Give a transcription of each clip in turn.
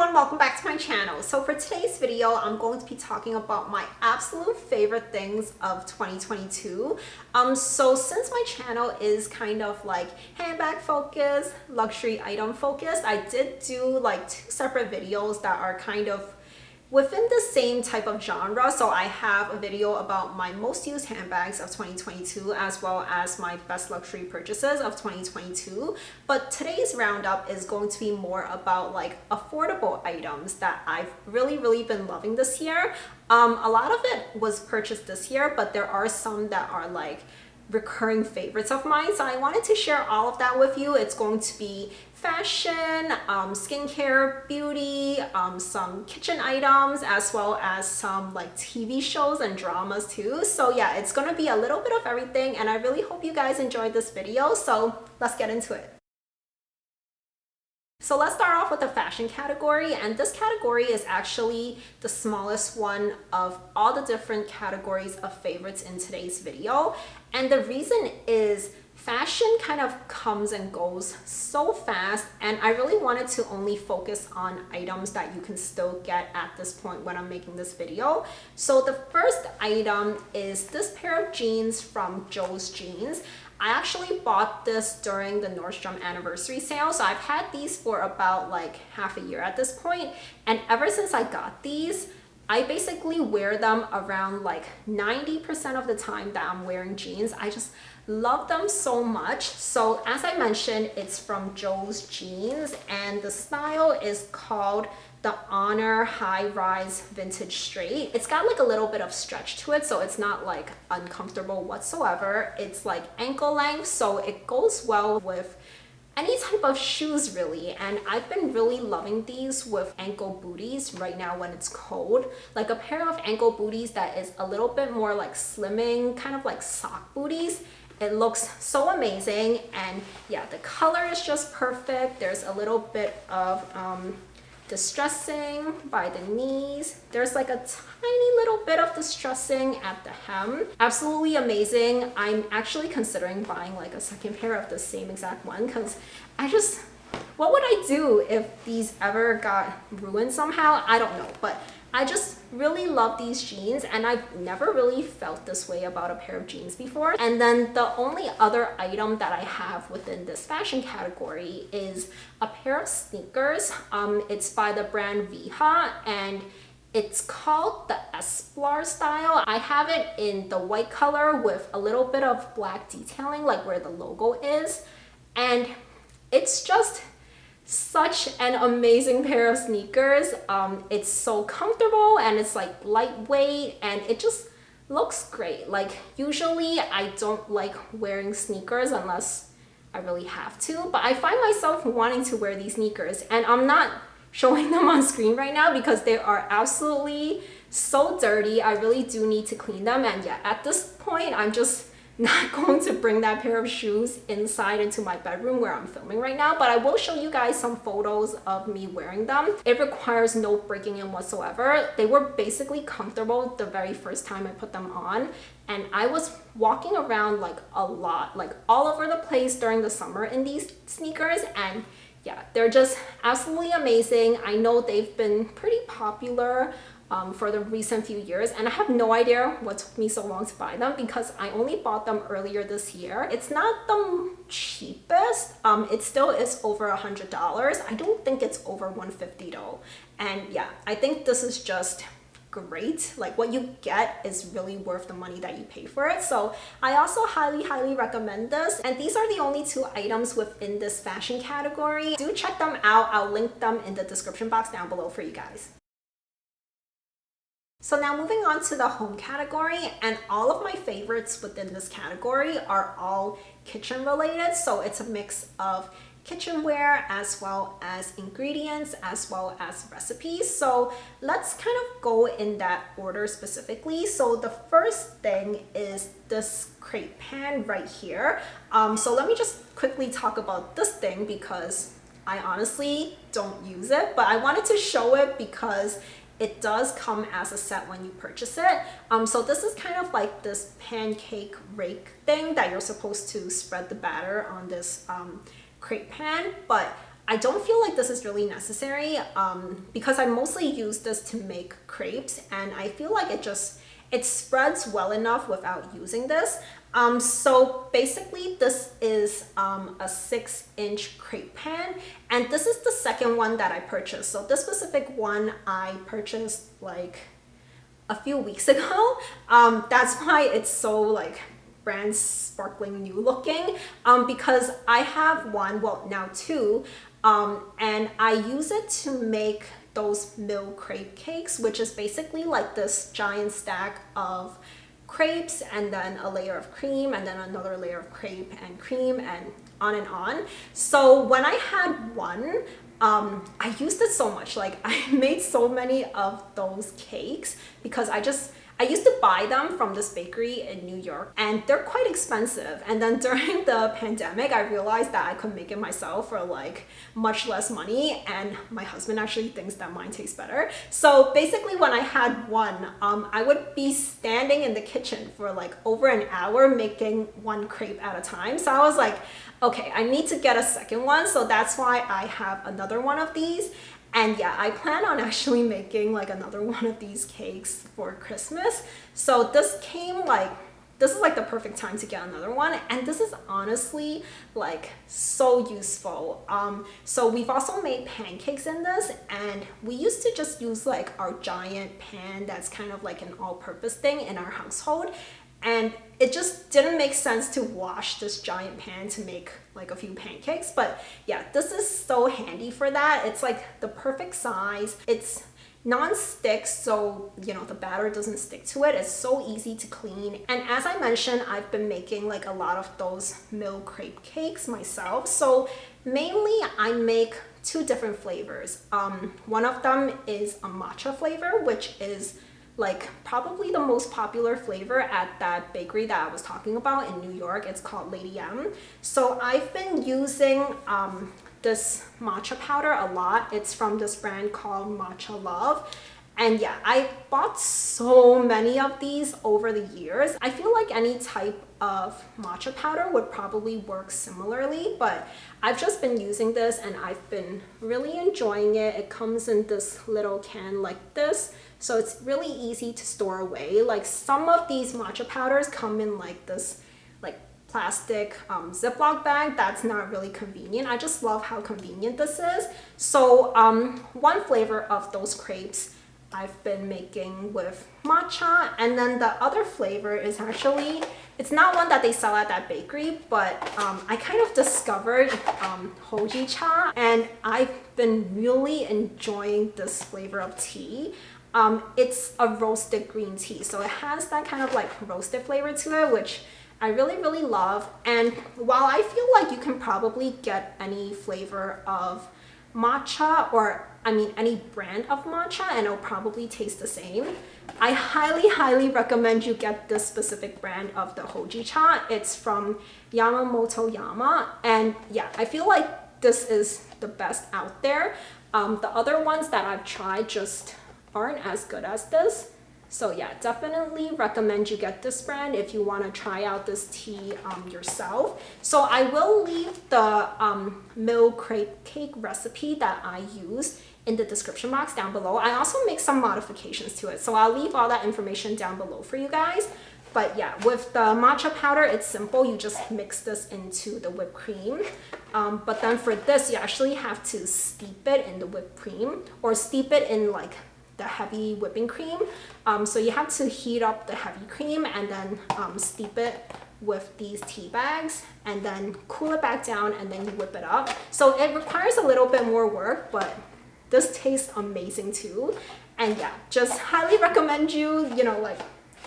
everyone, welcome back to my channel. So for today's video, I'm going to be talking about my absolute favorite things of 2022. So since my channel is kind of like handbag focused, luxury item focused, I did do like 2 separate videos that are kind of within the same type of genre. So I have a video about my most used handbags of 2022 as well as my best luxury purchases of 2022. But today's roundup is going to be more about like affordable items that I've really been loving this year. A lot of it was purchased this year, but there are some that are like recurring favorites of mine. So I wanted to share all of that with you. It's going to be fashion, skincare, beauty, some kitchen items, as well as some like TV shows and dramas too. So yeah, it's gonna be a little bit of everything, and I really hope you guys enjoyed this video. So let's get into it. So let's start off with the fashion category, and this category is actually the smallest one of all the different categories of favorites in today's video. And the reason is fashion kind of comes and goes so fast, and I really wanted to only focus on items that you can still get at this point when I'm making this video. So the first item is this pair of jeans from Joe's Jeans. I actually bought this during the Nordstrom anniversary sale. So I've had these for about like half a year at this point. And ever since I got these, I basically wear them around like 90% of the time that I'm wearing jeans. I just love them so much. So as I mentioned, it's from Joe's Jeans, and the style is called the Honor High Rise Vintage Straight. It's got like a little bit of stretch to it, so it's not like uncomfortable whatsoever. It's like ankle length, so it goes well with any type of shoes really. And I've been really loving these with ankle booties right now when it's cold. Like a pair of ankle booties that is a little bit more like slimming, kind of like sock booties. It looks so amazing, and yeah, the color is just perfect. There's a little bit of distressing by the knees. There's like a tiny little bit of distressing at the hem. Absolutely amazing. I'm actually considering buying like a second pair of the same exact one, because what would I do if these ever got ruined somehow? I don't know, but I just really love these jeans, and I've never really felt this way about a pair of jeans before. And then the only other item that I have within this fashion category is a pair of sneakers. It's by the brand Viki, and it's called the Esplar style. I have it in the white color with a little bit of black detailing, like where the logo is. And it's just such an amazing pair of sneakers. It's so comfortable, and it's like lightweight, and it just looks great. Like usually I don't like wearing sneakers unless I really have to, but I find myself wanting to wear these sneakers, and I'm not showing them on screen right now because they are absolutely so dirty. I really do need to clean them, and yeah, at this point I'm just not going to bring that pair of shoes inside into my bedroom where I'm filming right now, but I will show you guys some photos of me wearing them. It requires no breaking in whatsoever. They were basically comfortable the very first time I put them on, and I was walking around like a lot, like all over the place during the summer in these sneakers, and yeah, they're just absolutely amazing. I know they've been pretty popular for the recent few years, and I have no idea what took me so long to buy them because I only bought them earlier this year. It's not the cheapest. It still is over $100. I don't think it's over $150 though. And yeah, I think this is just great. Like what you get is really worth the money that you pay for it. So I also highly recommend this, and these are the only 2 items within this fashion category. Do check them out. I'll link them in the description box down below for you guys. So now moving on to the home category, and all of my favorites within this category are all kitchen related. So it's a mix of kitchenware as well as ingredients as well as recipes. So let's kind of go in that order specifically. So the first thing is this crepe pan right here. So let me just quickly talk about this thing because I honestly don't use it, but I wanted to show it because it does come as a set when you purchase it. So this is kind of like this pancake rake thing that you're supposed to spread the batter on this crepe pan, but I don't feel like this is really necessary because I mostly use this to make crepes, and I feel like it spreads well enough without using this. So basically this is a 6-inch crepe pan, and this is the second one that I purchased. So this specific one I purchased like a few weeks ago. That's why it's so like brand sparkling new looking, because I have one, well now two, and I use it to make those milk crepe cakes, which is basically like this giant stack of crepes and then a layer of cream and then another layer of crepe and cream and on and on. So when I had one, I used it so much. Like I made so many of those cakes because I used to buy them from this bakery in New York, and they're quite expensive. And then during the pandemic, I realized that I could make it myself for like much less money, and my husband actually thinks that mine tastes better. So basically when I had one, I would be standing in the kitchen for like over an hour making one crepe at a time. So I was like, okay, I need to get a second one. So that's why I have another one of these. And yeah, I plan on actually making like another one of these cakes for Christmas. So this is like the perfect time to get another one. And this is honestly like so useful. So we've also made pancakes in this, and we used to just use like our giant pan that's kind of like an all-purpose thing in our household. And it just didn't make sense to wash this giant pan to make like a few pancakes. But yeah, this is so handy for that. It's like the perfect size. It's non-stick, so you know the batter doesn't stick to it. It's so easy to clean. And as I mentioned, I've been making like a lot of those milk crepe cakes myself. So mainly I make two different flavors. One of them is a matcha flavor, which is like probably the most popular flavor at that bakery that I was talking about in New York. It's called Lady M. So I've been using this matcha powder a lot. It's from this brand called Matcha Love. And yeah, I bought so many of these over the years. I feel like any type of matcha powder would probably work similarly, but I've just been using this and I've been really enjoying it. It comes in this little can like this, so it's really easy to store away. Like some of these matcha powders come in like this like plastic Ziploc bag. That's not really convenient. I just love how convenient this is. So one flavor of those crepes I've been making with matcha, and then the other flavor is actually, it's not one that they sell at that bakery, but I kind of discovered hojicha, and I've been really enjoying this flavor of tea. It's a roasted green tea, so it has that kind of like roasted flavor to it, which I really love. And while I feel like you can probably get any flavor of matcha, or I mean any brand of matcha, and it'll probably taste the same, I highly recommend you get this specific brand of the hojicha. It's from Yamamoto Yama, and yeah, I feel like this is the best out there. The other ones that I've tried just aren't as good as this. So yeah, definitely recommend you get this brand if you want to try out this tea yourself. So I will leave the milk crepe cake recipe that I use in the description box down below. I also make some modifications to it, so I'll leave all that information down below for you guys. But yeah, with the matcha powder, it's simple. You just mix this into the whipped cream. But then for this, you actually have to steep it in the whipped cream, or steep it in like the heavy whipping cream. So you have to heat up the heavy cream and then steep it with these tea bags and then cool it back down, and then you whip it up. So it requires a little bit more work, but this tastes amazing too. And yeah, just highly recommend you know, like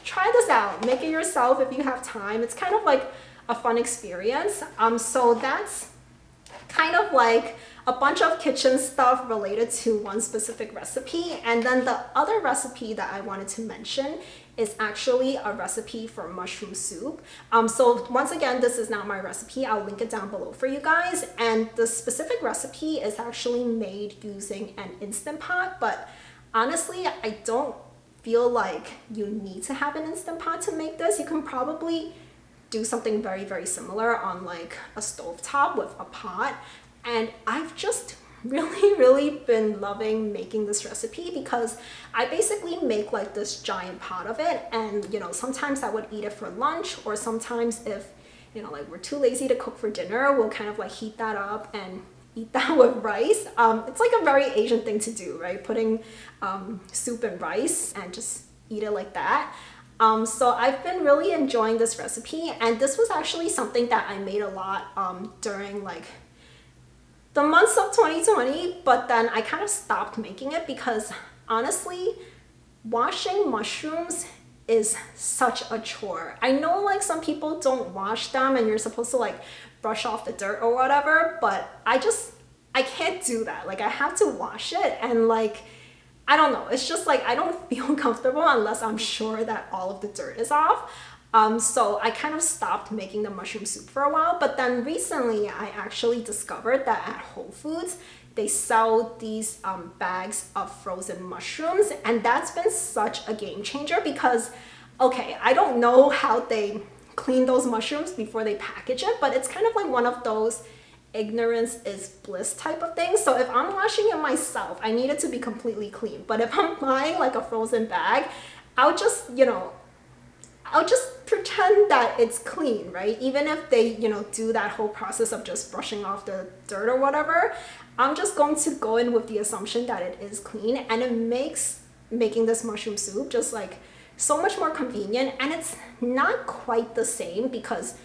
try this out, make it yourself if you have time. It's kind of like a fun experience. So that's kind of like a bunch of kitchen stuff related to one specific recipe. And then the other recipe that I wanted to mention is actually a recipe for mushroom soup. So once again, this is not my recipe. I'll link it down below for you guys. And the specific recipe is actually made using an Instant Pot, but honestly, I don't feel like you need to have an Instant Pot to make this. You can probably do something very similar on like a stovetop with a pot. And I've just really been loving making this recipe because I basically make like this giant pot of it, and you know, sometimes I would eat it for lunch, or sometimes if you know, like we're too lazy to cook for dinner, we'll kind of like heat that up and eat that with rice. It's like a very Asian thing to do, right? Putting soup and rice and just eat it like that. So I've been really enjoying this recipe, and this was actually something that I made a lot during like the months of 2020, but then I kind of stopped making it because honestly, washing mushrooms is such a chore. I know like some people don't wash them and you're supposed to like brush off the dirt or whatever, but I can't do that. Like I have to wash it, and like I don't know, it's just like I don't feel comfortable unless I'm sure that all of the dirt is off. So I kind of stopped making the mushroom soup for a while, but then recently I actually discovered that at Whole Foods they sell these bags of frozen mushrooms, and that's been such a game changer because, okay, I don't know how they clean those mushrooms before they package it, but it's kind of like one of those ignorance is bliss type of things. So if I'm washing it myself, I need it to be completely clean. But if I'm buying like a frozen bag, I'll just, you know, I'll just pretend that it's clean, right? Even if they, you know, do that whole process of just brushing off the dirt or whatever, I'm just going to go in with the assumption that it is clean, and it makes making this mushroom soup just like so much more convenient. And it's not quite the same because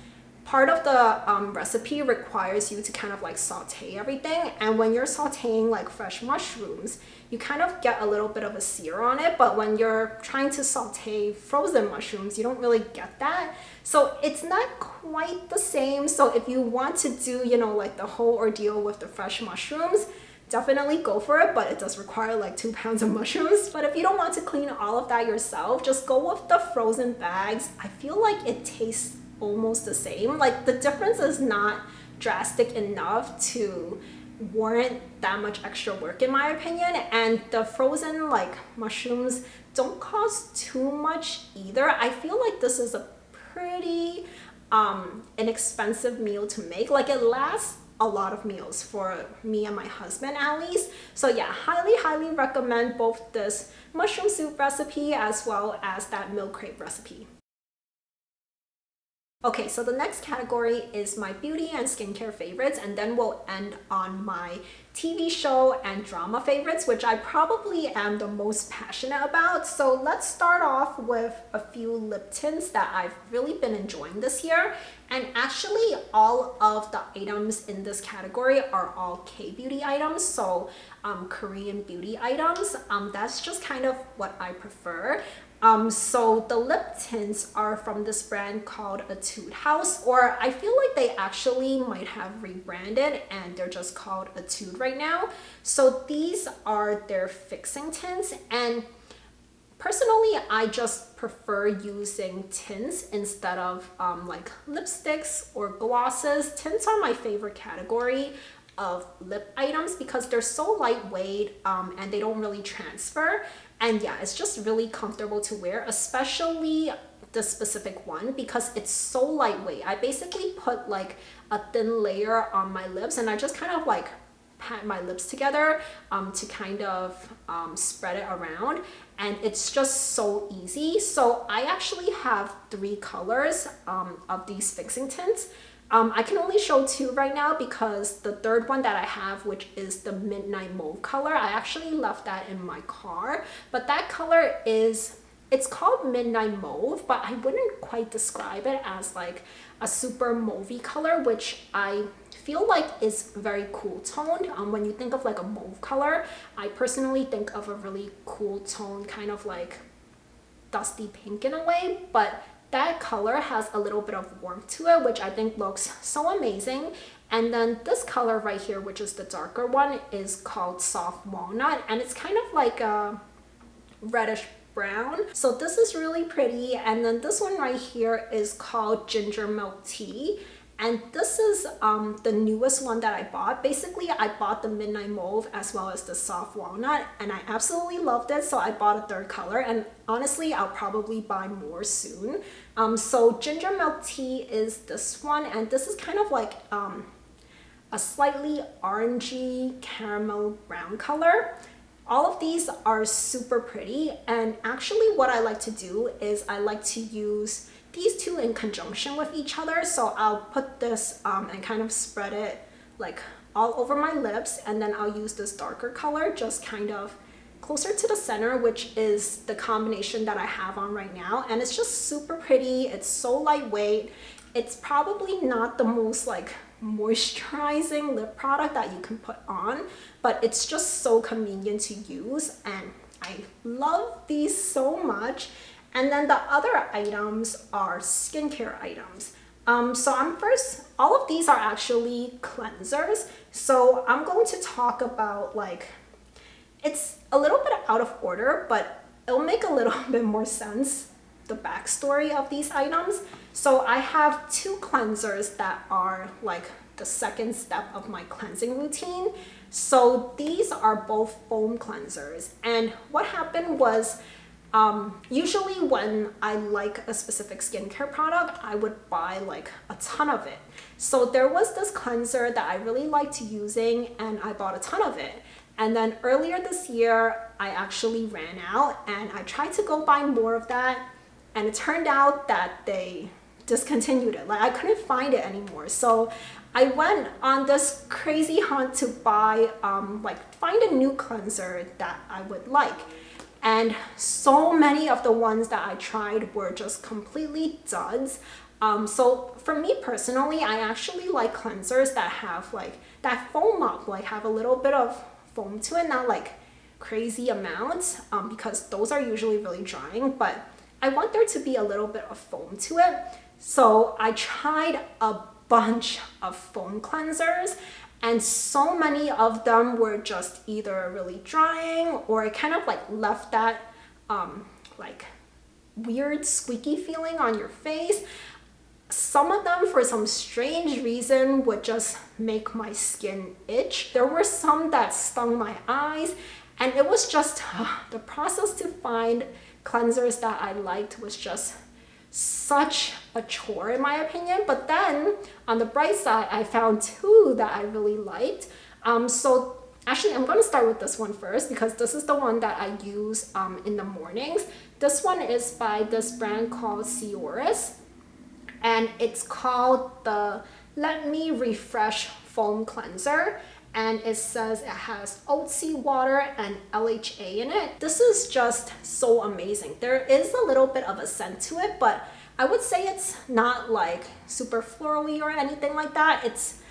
part of the recipe requires you to kind of like saute everything, and when you're sauteing like fresh mushrooms, you kind of get a little bit of a sear on it, but when you're trying to saute frozen mushrooms, you don't really get that. So it's not quite the same. So if you want to do, you know, like the whole ordeal with the fresh mushrooms, definitely go for it, but it does require like 2 pounds of mushrooms. But if you don't want to clean all of that yourself, just go with the frozen bags. I feel like it tastes almost the same. Like the difference is not drastic enough to warrant that much extra work in my opinion, and the frozen like mushrooms don't cost too much either. I feel like this is a pretty inexpensive meal to make. Like it lasts a lot of meals for me and my husband at least. So yeah, highly recommend both this mushroom soup recipe as well as that milk crepe recipe. Okay, so the next category is my beauty and skincare favorites, and then we'll end on my TV show and drama favorites, which I probably am the most passionate about. So let's start off with a few lip tints that I've really been enjoying this year. And actually all of the items in this category are all K-beauty items, so Korean beauty items. That's just kind of what I prefer. So the lip tints are from this brand called Etude House, or I feel like they actually might have rebranded and they're just called Etude right now. So these are their fixing tints, and personally I just prefer using tints instead of like lipsticks or glosses. Tints are my favorite category of lip items because they're so lightweight and they don't really transfer. And yeah, it's just really comfortable to wear, especially the specific one because it's so lightweight. I basically put like a thin layer on my lips and I just kind of like pat my lips together to kind of spread it around, and it's just so easy. So I actually have 3 colors of these fixing tints. I can only show 2 right now because the third one that I have, which is the midnight mauve color, I actually left that in my car. But that color it's called midnight mauve, but I wouldn't quite describe it as like a super mauvey color, which I feel like is very cool toned. When you think of like a mauve color, I personally think of a really cool tone, kind of like dusty pink in a way, but that color has a little bit of warmth to it, which I think looks so amazing. And then this color right here, which is the darker one, is called soft walnut, and it's kind of like a reddish brown. So this is really pretty. And then this one right here is called ginger milk tea, and this is the newest one that I bought. Basically I bought the midnight mauve as well as the soft walnut, and I absolutely loved it, so I bought a third color, and honestly I'll probably buy more soon. So ginger milk tea is this one, and this is kind of like a a slightly orangey caramel brown color. All of these are super pretty, and actually what I like to do is I like to use these two in conjunction with each other. So I'll put this and kind of spread it like all over my lips, and then I'll use this darker color just kind of closer to the center, which is the combination that I have on right now. And it's just super pretty. It's so lightweight. It's probably not the most like moisturizing lip product that you can put on, but it's just so convenient to use, and I love these so much. And then the other items are skincare items. All of these are actually cleansers. So I'm going to talk about like, it's a little bit out of order, but it'll make a little bit more sense, the backstory of these items. So I have two cleansers that are like the second step of my cleansing routine. So these are both foam cleansers. And what happened was, usually when I like a specific skincare product, I would buy like a ton of it. So there was this cleanser that I really liked using, and I bought a ton of it. And then earlier this year, I actually ran out, and I tried to go buy more of that, and it turned out that they discontinued it. Like I couldn't find it anymore. So I went on this crazy hunt to buy, find a new cleanser that I would like. And so many of the ones that I tried were just completely duds. So for me personally, I actually like cleansers that have like that foam up, like have a little bit of foam to it, not like crazy amounts, because those are usually really drying, but I want there to be a little bit of foam to it. So I tried a bunch of foam cleansers, and so many of them were just either really drying, or it kind of like left that like weird squeaky feeling on your face. Some of them, for some strange reason, would just make my skin itch. There were some that stung my eyes, and it was just the process to find cleansers that I liked was just such a chore in my opinion. But then on the bright side, I found two that I really liked. So actually I'm going to start with this one first, because this is the one that I use in the mornings. This one is by this brand called Cioris, and it's called the Let Me Refresh Foam Cleanser. And it says it has oatsy water and LHA in it. This is just so amazing. There is a little bit of a scent to it, but I would say it's not like super florally or anything like that. It's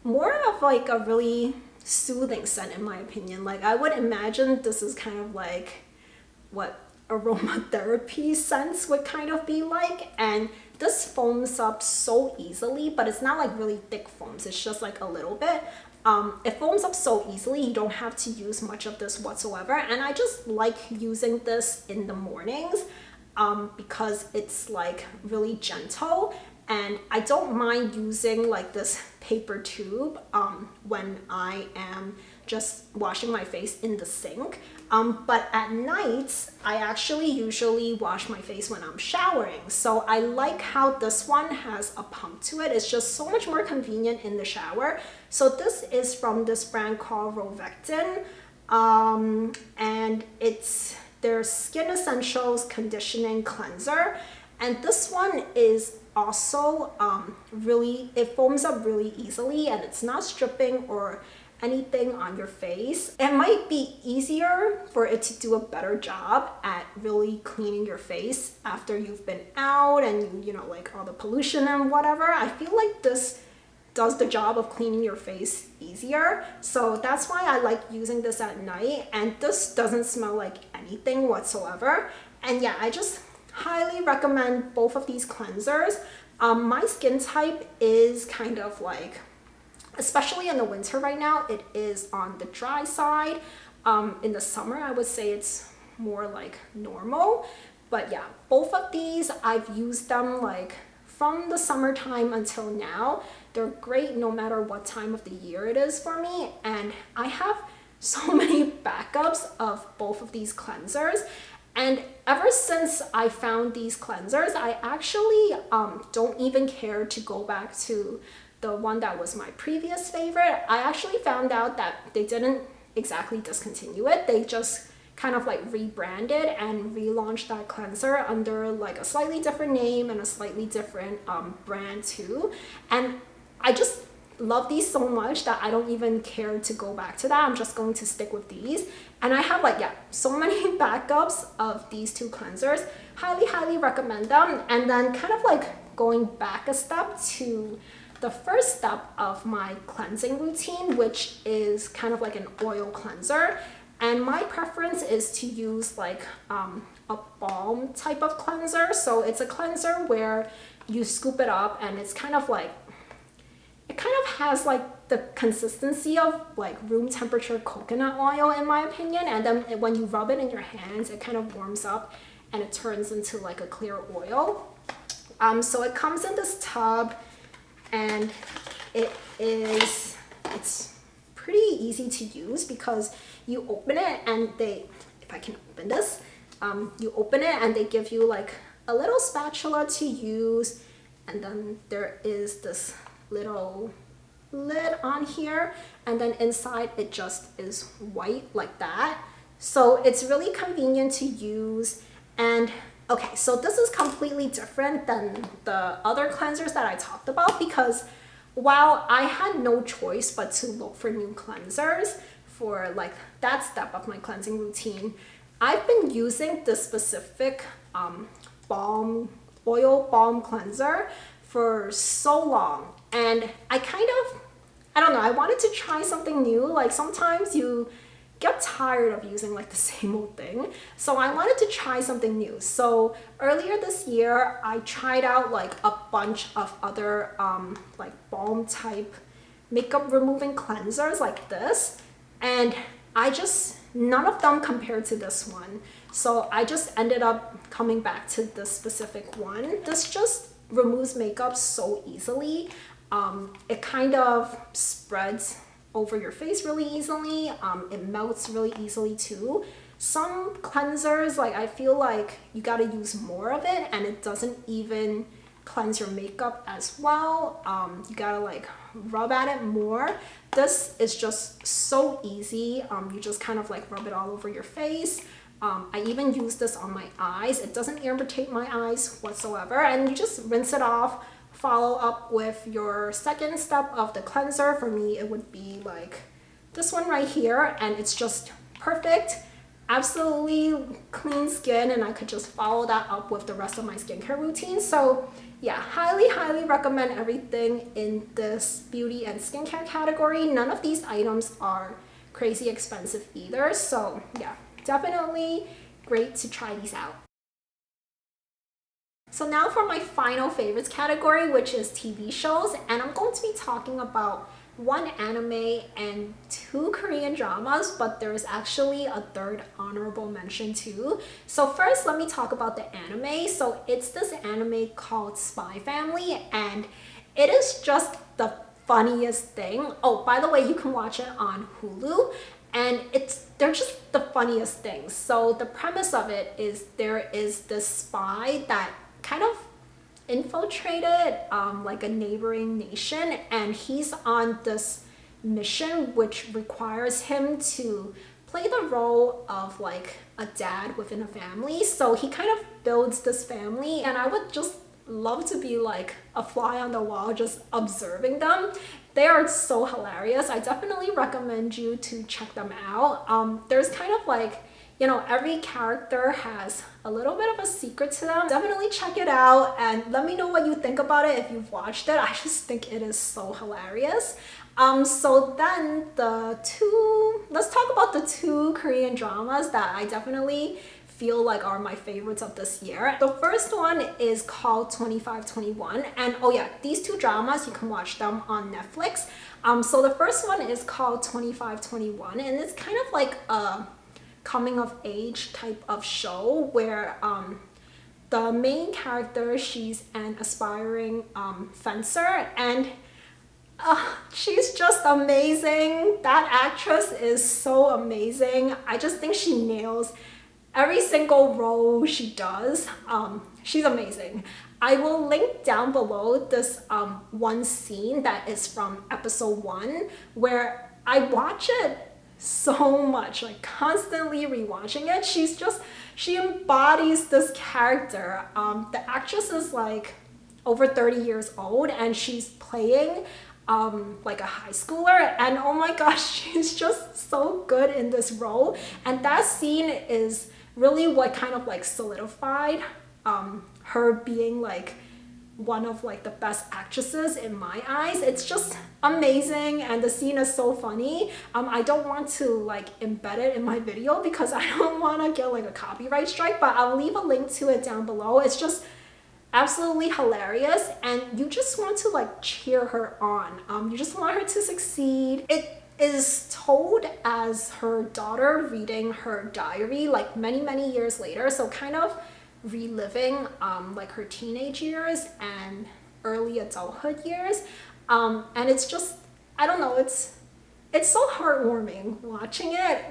more of like a really soothing scent in my opinion. Like I would imagine this is kind of like what aromatherapy scents would kind of be like. And this foams up so easily, but it's not like really thick foams. It's just like a little bit. It foams up so easily, you don't have to use much of this whatsoever. And I just like using this in the mornings because it's like really gentle. And I don't mind using like this paper tube when I am just washing my face in the sink. But at night, I actually usually wash my face when I'm showering. So I like how this one has a pump to it. It's just so much more convenient in the shower. So this is from this brand called Rovectin. And it's their Skin Essentials Conditioning Cleanser. And this one is also it foams up really easily, and it's not stripping or anything on your face. It might be easier for it to do a better job at really cleaning your face after you've been out and you know, like all the pollution and whatever. I feel like this does the job of cleaning your face easier. So that's why I like using this at night, and this doesn't smell like anything whatsoever. And yeah, I just highly recommend both of these cleansers. My skin type is kind of like, especially in the winter right now, it is on the dry side. In the summer, I would say it's more like normal. But yeah, both of these, I've used them like from the summertime until now. They're great no matter what time of the year it is for me. And I have so many backups of both of these cleansers. And ever since I found these cleansers, I actually don't even care to go back to the one that was my previous favorite, I actually found out that they didn't exactly discontinue it. They just kind of like rebranded and relaunched that cleanser under like a slightly different name and a slightly different brand too. And I just love these so much that I don't even care to go back to that. I'm just going to stick with these. And I have like, yeah, so many backups of these two cleansers. Highly recommend them. And then kind of like going back a step to the first step of my cleansing routine, which is kind of like an oil cleanser. And my preference is to use like a balm type of cleanser. So it's a cleanser where you scoop it up and it's kind of like, it kind of has like the consistency of like room temperature coconut oil in my opinion. And then when you rub it in your hands, it kind of warms up and it turns into like a clear oil. So it comes in this tub and it's pretty easy to use because you open it and if I can open this, you open it and they give you like a little spatula to use, and then there is this little lid on here, and then inside it just is white like that. So it's really convenient to use. And okay, so this is completely different than the other cleansers that I talked about, because while I had no choice but to look for new cleansers for like that step of my cleansing routine, I've been using this specific oil balm cleanser for so long. And I don't know, I wanted to try something new. Like sometimes you get tired of using like the same old thing. So I wanted to try something new. So earlier this year, I tried out like a bunch of other like balm type makeup removing cleansers like this. And none of them compared to this one. So I just ended up coming back to this specific one. This just removes makeup so easily. It kind of spreads over your face really easily. It melts really easily too. Some cleansers, like I feel like you gotta use more of it and it doesn't even cleanse your makeup as well. You gotta like rub at it more. This is just so easy. You just kind of like rub it all over your face. I even use this on my eyes. It doesn't irritate my eyes whatsoever. And you just rinse it off, follow up with your second step of the cleanser. For me, it would be like this one right here, and it's just perfect. Absolutely clean skin, and I could just follow that up with the rest of my skincare routine. So yeah, highly recommend everything in this beauty and skincare category. None of these items are crazy expensive either. So yeah, definitely great to try these out. So now for my final favorites category, which is TV shows, and I'm going to be talking about one anime and two Korean dramas, but there's actually a third honorable mention too. So first, let me talk about the anime. So it's this anime called Spy Family, and it is just the funniest thing. Oh, by the way, you can watch it on Hulu, and they're just the funniest things. So the premise of it is there is this spy that kind of infiltrated like a neighboring nation, and he's on this mission which requires him to play the role of like a dad within a family. So he kind of builds this family, and I would just love to be like a fly on the wall just observing them. They are so hilarious. I definitely recommend you to check them out. There's kind of like, you know, every character has a little bit of a secret to them. Definitely check it out and let me know what you think about it if you've watched it. I just think it is so hilarious. So then let's talk about the two Korean dramas that I definitely feel like are my favorites of this year. The first one is called 2521, and oh yeah, these two dramas, you can watch them on Netflix. So the first one is called 2521, and it's kind of like a coming of age type of show where the main character, she's an aspiring fencer, and she's just amazing. That actress is so amazing. I just think she nails every single role she does, she's amazing. I will link down below this one scene that is from episode 1 where I watch it so much, like constantly rewatching it. She embodies this character. The actress is like over 30 years old and she's playing like a high schooler, and oh my gosh, she's just so good in this role. And that scene is really what kind of like solidified her being like one of like the best actresses in my eyes. It's just amazing, and the scene is so funny. I don't want to like embed it in my video because I don't want to get like a copyright strike, but I'll leave a link to it down below. It's just absolutely hilarious, and you just want to like cheer her on. You just want her to succeed. It is told as her daughter reading her diary like many years later, so kind of reliving like her teenage years and early adulthood years, and it's just, I don't know, it's so heartwarming watching it.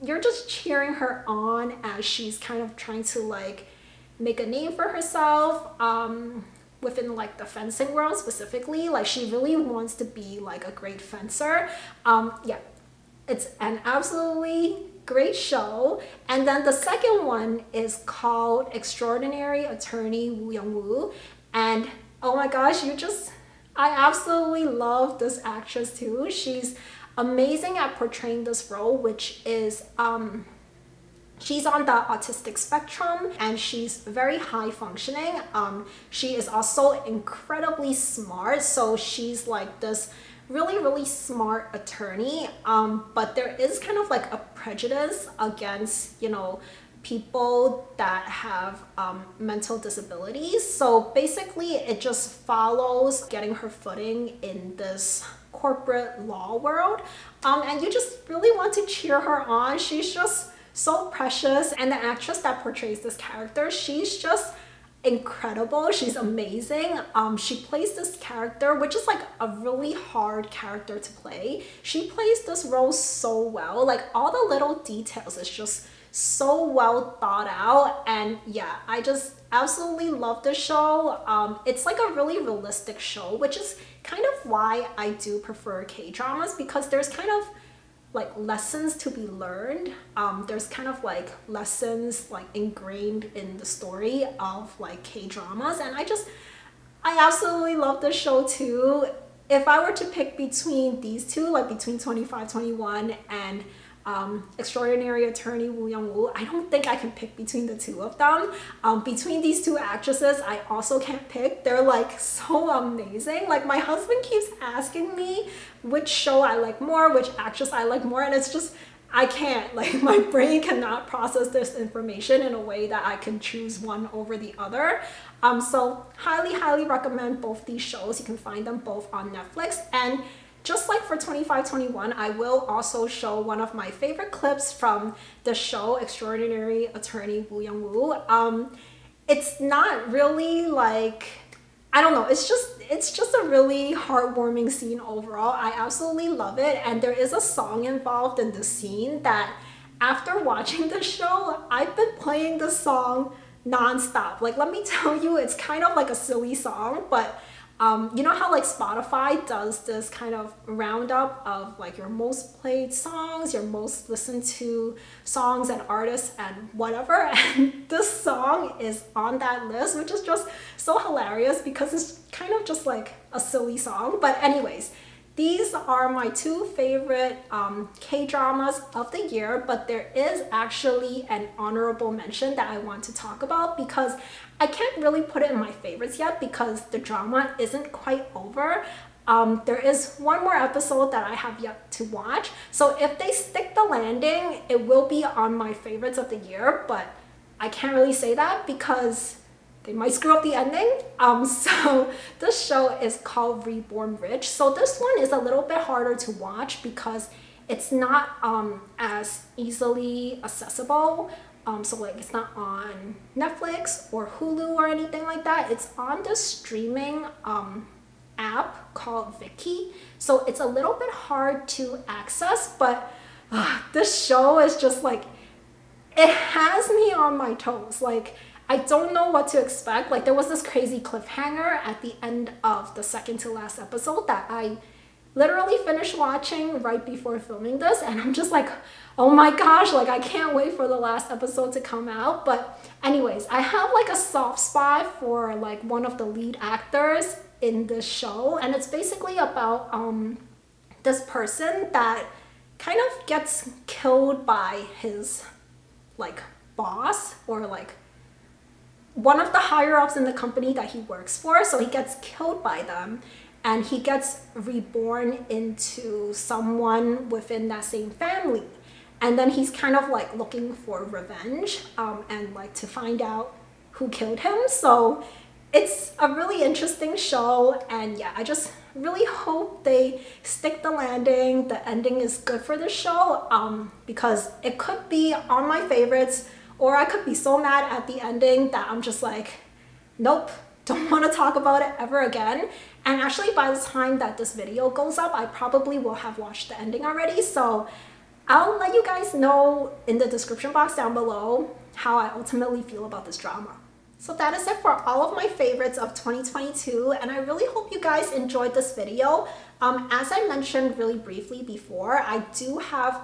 You're just cheering her on as she's kind of trying to like make a name for herself within like the fencing world specifically. Like she really wants to be like a great fencer. Yeah, it's an absolutely great show. And then the second one is called Extraordinary Attorney Woo Young-woo, and oh my gosh, I absolutely love this actress too. She's amazing at portraying this role, which is she's on the autistic spectrum and she's very high functioning. She is also incredibly smart, so she's like this really smart attorney, but there is kind of like a prejudice against, you know, people that have mental disabilities. So basically it just follows getting her footing in this corporate law world, and you just really want to cheer her on. She's just so precious, and the actress that portrays this character, she's just incredible. She's amazing. She plays this character, which is like a really hard character to play. She plays this role so well. Like all the little details is just so well thought out, and yeah, I just absolutely love the show. It's like a really realistic show, which is kind of why I do prefer K-dramas, because there's kind of like lessons to be learned. There's kind of like lessons like ingrained in the story of like K-dramas, and I absolutely love the show too. If I were to pick between these two, like between 2521 and Extraordinary Attorney Woo Young-woo, I don't think I can pick between the two of them. Between these two actresses, I also can't pick. They're like so amazing. Like my husband keeps asking me which show I like more, which actress I like more, and it's just, I can't, like my brain cannot process this information in a way that I can choose one over the other. So highly recommend both these shows. You can find them both on Netflix, and just like for 2521, I will also show one of my favorite clips from the show Extraordinary Attorney Woo Young-woo. It's not really like, I don't know, it's just a really heartwarming scene overall. I absolutely love it, and there is a song involved in the scene that after watching the show, I've been playing the song non-stop. Like let me tell you, it's kind of like a silly song, but you know how like Spotify does this kind of roundup of like your most played songs, your most listened to songs and artists and whatever, and this song is on that list, which is just so hilarious because it's kind of just like a silly song. But anyways, these are my two favorite K-dramas of the year, but there is actually an honorable mention that I want to talk about because I can't really put it in my favorites yet because the drama isn't quite over. There is one more episode that I have yet to watch. So if they stick the landing, it will be on my favorites of the year, but I can't really say that because they might screw up the ending. So this show is called Reborn Rich. So this one is a little bit harder to watch because it's not as easily accessible. So like it's not on Netflix or Hulu or anything like that. It's on the streaming app called Viki. So it's a little bit hard to access, but this show is just like, it has me on my toes. Like, I don't know what to expect. Like, there was this crazy cliffhanger at the end of the second to last episode that I literally finished watching right before filming this, and I'm just like, oh my gosh, like I can't wait for the last episode to come out. But anyways, I have like a soft spot for like one of the lead actors in this show, and it's basically about this person that kind of gets killed by his like boss, or like one of the higher ups in the company that he works for. So he gets killed by them, and he gets reborn into someone within that same family. And then he's kind of like looking for revenge, and like to find out who killed him. So it's a really interesting show, and yeah, I just really hope they stick the landing. The ending is good for the show, because it could be on my favorites, or I could be so mad at the ending that I'm just like, nope, don't want to talk about it ever again. And actually, by the time that this video goes up, I probably will have watched the ending already. So I'll let you guys know in the description box down below how I ultimately feel about this drama. So that is it for all of my favorites of 2022, and I really hope you guys enjoyed this video. As I mentioned really briefly before, I do have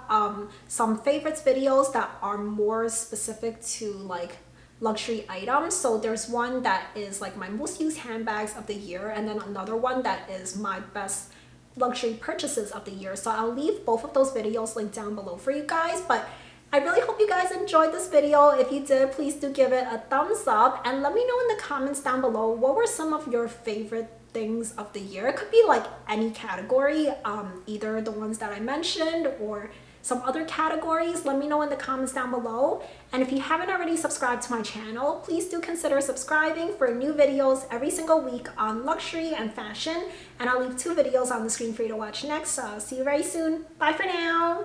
some favorites videos that are more specific to like luxury items. So there's one that is like my most used handbags of the year, and then another one that is my best luxury purchases of the year. So I'll leave both of those videos linked down below for you guys. But I really hope you guys enjoyed this video. If you did, please do give it a thumbs up, and let me know in the comments down below what were some of your favorite things of the year. It could be like any category, either the ones that I mentioned or some other categories. Let me know in the comments down below. And if you haven't already subscribed to my channel, please do consider subscribing for new videos every single week on luxury and fashion. And I'll leave 2 videos on the screen for you to watch next. So I'll see you very soon. Bye for now.